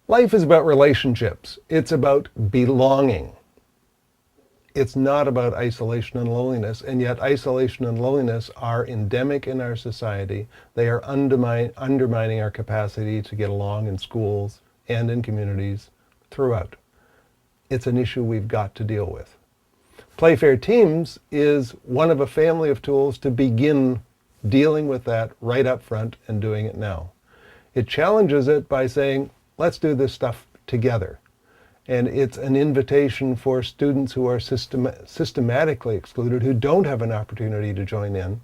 Life is about relationships. It's about belonging. It's not about isolation and loneliness, and yet isolation and loneliness are endemic in our society. They are undermining our capacity to get along in schools and in communities throughout. It's an issue we've got to deal with. Playfair Teams is one of a family of tools to begin dealing with that right up front and doing it now. It challenges it by saying, let's do this stuff together. And it's an invitation for students who are systematically excluded, who don't have an opportunity to join in,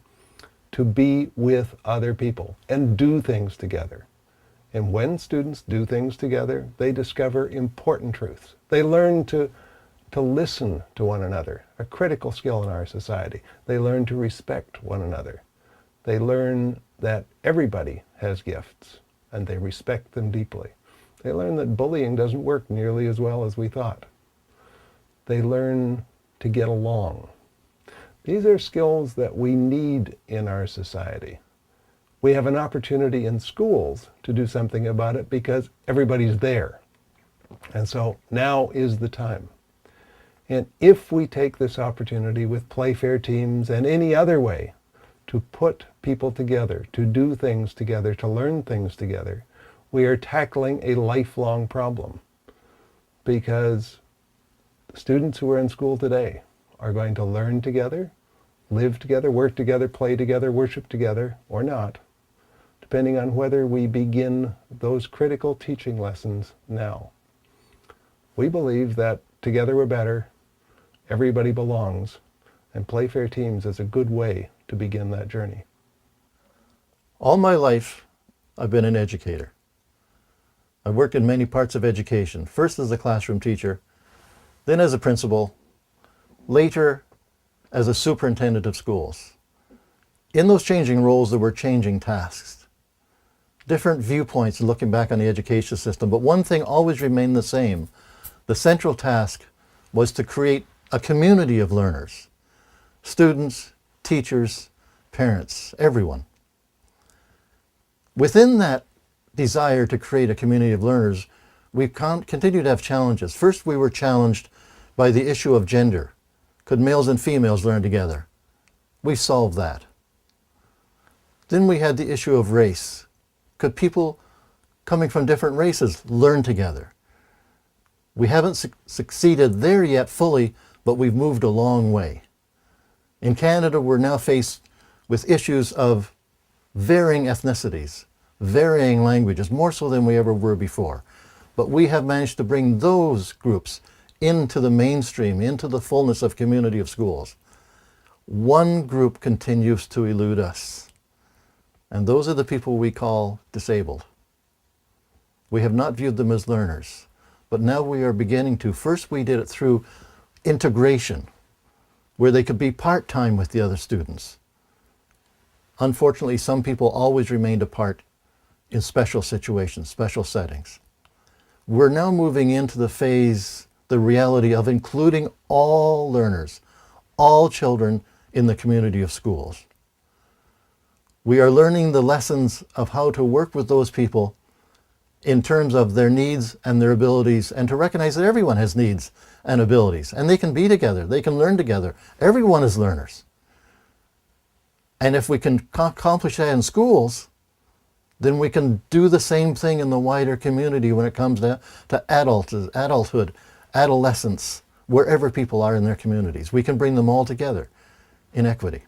to be with other people and do things together. And when students do things together, they discover important truths. They learn to listen to one another, a critical skill in our society. They learn to respect one another. They learn that everybody has gifts and they respect them deeply. They learn that bullying doesn't work nearly as well as we thought. They learn to get along. These are skills that we need in our society. We have an opportunity in schools to do something about it because everybody's there. And so now is the time. And if we take this opportunity with Playfair Teams and any other way to put people together, to do things together, to learn things together, we are tackling a lifelong problem, because students who are in school today are going to learn together, live together, work together, play together, worship together, or not, depending on whether we begin those critical teaching lessons now. We believe that together we're better, everybody belongs, and Playfair Teams is a good way to begin that journey. All my life, I've been an educator. I've worked in many parts of education, first as a classroom teacher, then as a principal, later as a superintendent of schools. In those changing roles, there were changing tasks, different viewpoints looking back on the education system, but one thing always remained the same. The central task was to create a community of learners, students, teachers, parents, everyone. Within that desire to create a community of learners, we continue to have challenges. First, we were challenged by the issue of gender. Could males and females learn together? We solved that. Then we had the issue of race. Could people coming from different races learn together? We haven't succeeded there yet fully, but we've moved a long way. In Canada, we're now faced with issues of varying ethnicities, varying languages, more so than we ever were before. But we have managed to bring those groups into the mainstream, into the fullness of community of schools. One group continues to elude us, and those are the people we call disabled. We have not viewed them as learners, but now we are beginning to. First, we did it through integration, where they could be part-time with the other students. Unfortunately, some people always remained apart in special situations, special settings. We're now moving into the phase, the reality of including all learners, all children in the community of schools. We are learning the lessons of how to work with those people in terms of their needs and their abilities, and to recognize that everyone has needs and abilities, and they can be together, they can learn together. Everyone is learners. And if we can accomplish that in schools, then we can do the same thing in the wider community when it comes to adulthood, adolescence, wherever people are in their communities. We can bring them all together in equity.